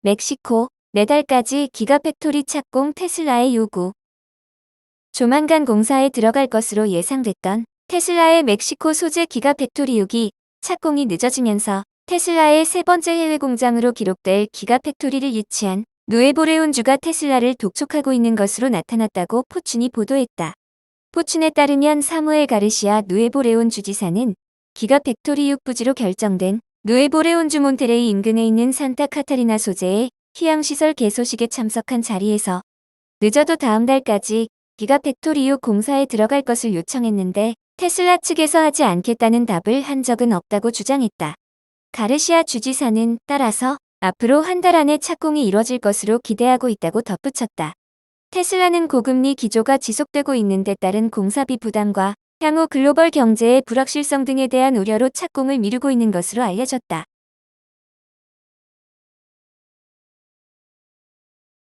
멕시코, 내달까지 기가팩토리 착공 테슬라의 요구. 조만간 공사에 들어갈 것으로 예상됐던 테슬라의 멕시코 소재 기가팩토리 6기 착공이 늦어지면서 테슬라의 세 번째 해외 공장으로 기록될 기가팩토리를 유치한 누에보레온주가 테슬라를 독촉하고 있는 것으로 나타났다고 포춘이 보도했다. 포춘에 따르면 사무엘 가르시아 누에보레온주 지사는 기가팩토리 6 부지로 결정된 누에보레온주 몬테레이 인근에 있는 산타 카타리나 소재의 휴양시설 개소식에 참석한 자리에서 늦어도 다음 달까지 기가팩토리 6 공사에 들어갈 것을 요청했는데 테슬라 측에서 하지 않겠다는 답을 한 적은 없다고 주장했다. 가르시아 주지사는 따라서 앞으로 한 달 안에 착공이 이뤄질 것으로 기대하고 있다고 덧붙였다. 테슬라는 고금리 기조가 지속되고 있는 데 따른 공사비 부담과 향후 글로벌 경제의 불확실성 등에 대한 우려로 착공을 미루고 있는 것으로 알려졌다.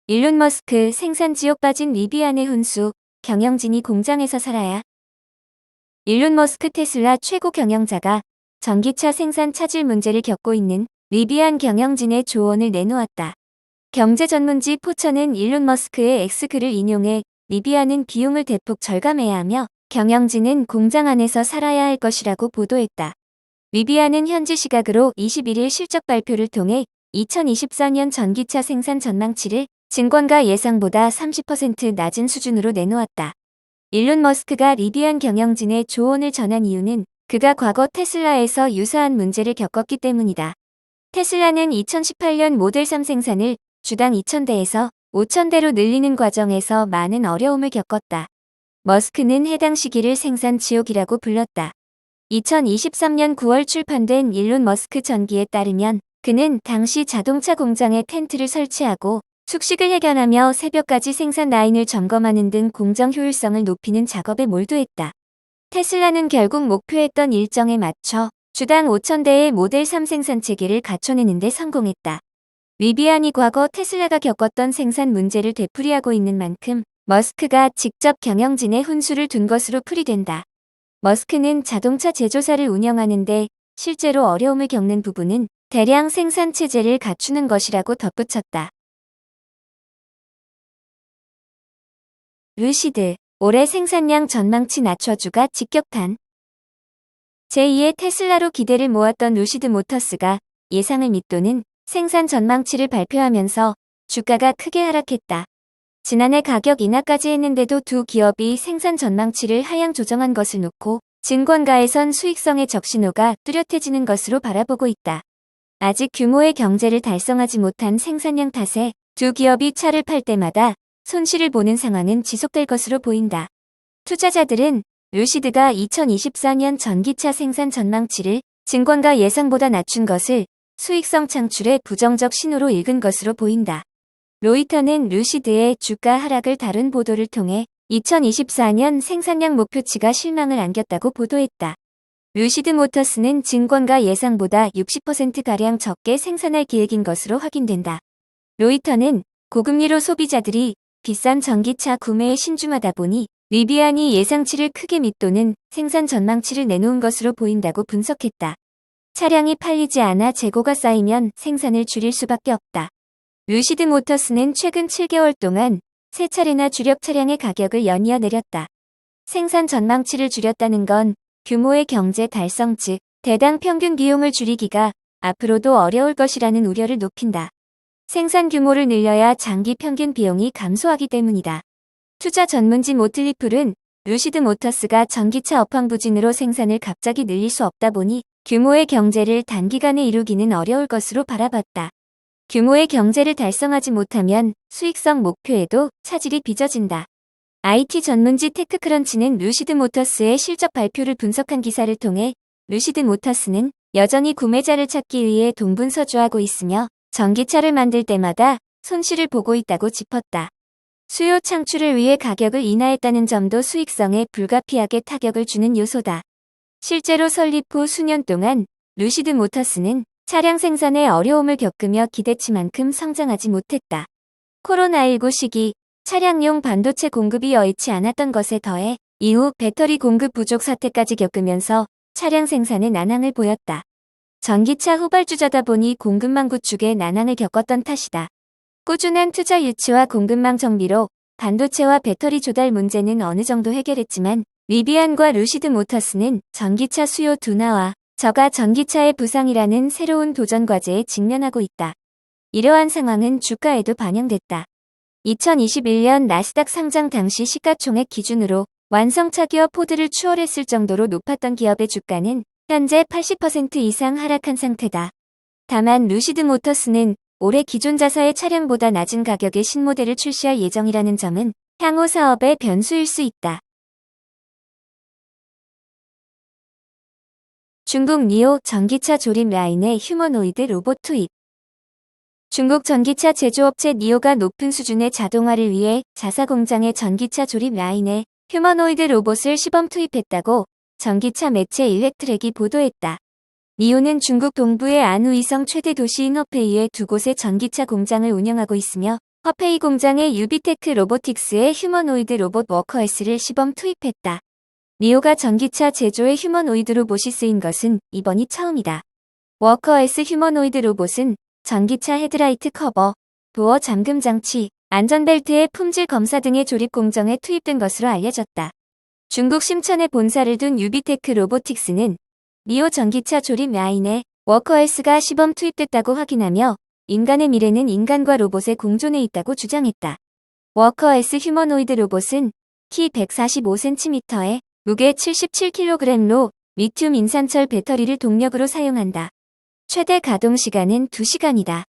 일론 머스크 생산 지옥 빠진 리비안의 훈수, 경영진이 공장에서 살아야. 일론 머스크 테슬라 최고 경영자가 전기차 생산 차질 문제를 겪고 있는 리비안 경영진의 조언을 내놓았다. 경제 전문지 포천은 일론 머스크의 X글을 인용해 리비안은 비용을 대폭 절감해야 하며 경영진은 공장 안에서 살아야 할 것이라고 보도했다. 리비안은 현지 시각으로 21일 실적 발표를 통해 2024년 전기차 생산 전망치를 증권가 예상보다 30% 낮은 수준으로 내놓았다. 일론 머스크가 리비안 경영진의 조언을 전한 이유는 그가 과거 테슬라에서 유사한 문제를 겪었기 때문이다. 테슬라는 2018년 모델 3 생산을 주당 2,000대에서 5,000대로 늘리는 과정에서 많은 어려움을 겪었다. 머스크는 해당 시기를 생산 지옥이라고 불렀다. 2023년 9월 출판된 일론 머스크 전기에 따르면 그는 당시 자동차 공장에 텐트를 설치하고 숙식을 해견하며 새벽까지 생산 라인을 점검하는 등 공정 효율성을 높이는 작업에 몰두했다. 테슬라는 결국 목표했던 일정에 맞춰 주당 5,000대의 모델 3 생산 체계를 갖춰내는 데 성공했다. 리비안이 과거 테슬라가 겪었던 생산 문제를 되풀이하고 있는 만큼 머스크가 직접 경영진의 훈수를 둔 것으로 풀이된다. 머스크는 자동차 제조사를 운영하는데 실제로 어려움을 겪는 부분은 대량 생산 체제를 갖추는 것이라고 덧붙였다. 루시드, 올해 생산량 전망치 낮춰주가 직격탄. 제2의 테슬라로 기대를 모았던 루시드 모터스가 예상을 밑도는 생산 전망치를 발표하면서 주가가 크게 하락했다. 지난해 가격 인하까지 했는데도 두 기업이 생산 전망치를 하향 조정한 것을 놓고 증권가에선 수익성의 적신호가 뚜렷해지는 것으로 바라보고 있다. 아직 규모의 경제를 달성하지 못한 생산량 탓에 두 기업이 차를 팔 때마다 손실을 보는 상황은 지속될 것으로 보인다. 투자자들은 루시드가 2024년 전기차 생산 전망치를 증권가 예상보다 낮춘 것을 수익성 창출의 부정적 신호로 읽은 것으로 보인다. 로이터는 루시드의 주가 하락을 다룬 보도를 통해 2024년 생산량 목표치가 실망을 안겼다고 보도했다. 루시드 모터스는 증권가 예상보다 60%가량 적게 생산할 계획인 것으로 확인된다. 로이터는 고금리로 소비자들이 비싼 전기차 구매에 신중하다 보니 리비안이 예상치를 크게 밑도는 생산 전망치를 내놓은 것으로 보인다고 분석했다. 차량이 팔리지 않아 재고가 쌓이면 생산을 줄일 수밖에 없다. 루시드 모터스는 최근 7개월 동안 3차례나 주력 차량의 가격을 연이어 내렸다. 생산 전망치를 줄였다는 건 규모의 경제 달성 즉 대당 평균 비용을 줄이기가 앞으로도 어려울 것이라는 우려를 높인다. 생산 규모를 늘려야 장기 평균 비용이 감소하기 때문이다. 투자 전문지 모틀리풀은 루시드 모터스가 전기차 업황부진으로 생산을 갑자기 늘릴 수 없다 보니 규모의 경제를 단기간에 이루기는 어려울 것으로 바라봤다. 규모의 경제를 달성하지 못하면 수익성 목표에도 차질이 빚어진다. IT 전문지 테크크런치는 루시드 모터스의 실적 발표를 분석한 기사를 통해 루시드 모터스는 여전히 구매자를 찾기 위해 동분서주하고 있으며 전기차를 만들 때마다 손실을 보고 있다고 짚었다. 수요 창출을 위해 가격을 인하했다는 점도 수익성에 불가피하게 타격을 주는 요소다. 실제로 설립 후 수년 동안 루시드 모터스는 차량 생산에 어려움을 겪으며 기대치만큼 성장하지 못했다. 코로나19 시기 차량용 반도체 공급이 여의치 않았던 것에 더해 이후 배터리 공급 부족 사태까지 겪으면서 차량 생산에 난항을 보였다. 전기차 후발주자다 보니 공급망 구축에 난항을 겪었던 탓이다. 꾸준한 투자 유치와 공급망 정비로 반도체와 배터리 조달 문제는 어느 정도 해결했지만 리비안과 루시드 모터스는 전기차 수요 둔화와 저가 전기차의 부상이라는 새로운 도전 과제에 직면하고 있다. 이러한 상황은 주가에도 반영됐다. 2021년 나스닥 상장 당시 시가총액 기준으로 완성차 기업 포드를 추월했을 정도로 높았던 기업의 주가는 현재 80% 이상 하락한 상태다. 다만 루시드 모터스는 올해 기존 자사의 차량보다 낮은 가격의 신모델을 출시할 예정이라는 점은 향후 사업의 변수일 수 있다. 중국 니오 전기차 조립 라인에 휴머노이드 로봇 투입. 중국 전기차 제조업체 니오가 높은 수준의 자동화를 위해 자사 공장의 전기차 조립 라인에 휴머노이드 로봇을 시범 투입했다고 전기차 매체 일렉트랙이 보도했다. 니오는 중국 동부의 안우이성 최대 도시인 허페이에 두 곳의 전기차 공장을 운영하고 있으며 허페이 공장의 유비테크 로보틱스의 휴머노이드 로봇 워커S를 시범 투입했다. 니오가 전기차 제조에 휴머노이드 로봇이 쓰인 것은 이번이 처음이다. 워커S 휴머노이드 로봇은 전기차 헤드라이트 커버, 도어 잠금 장치, 안전벨트의 품질 검사 등의 조립 공정에 투입된 것으로 알려졌다. 중국 심천에 본사를 둔 유비테크 로보틱스는 니오 전기차 조립 라인에 워커S가 시범 투입됐다고 확인하며 인간의 미래는 인간과 로봇의 공존에 있다고 주장했다. 워커S 휴머노이드 로봇은 키 145cm에 무게 77kg로 리튬 인산철 배터리를 동력으로 사용한다. 최대 가동 시간은 2시간이다.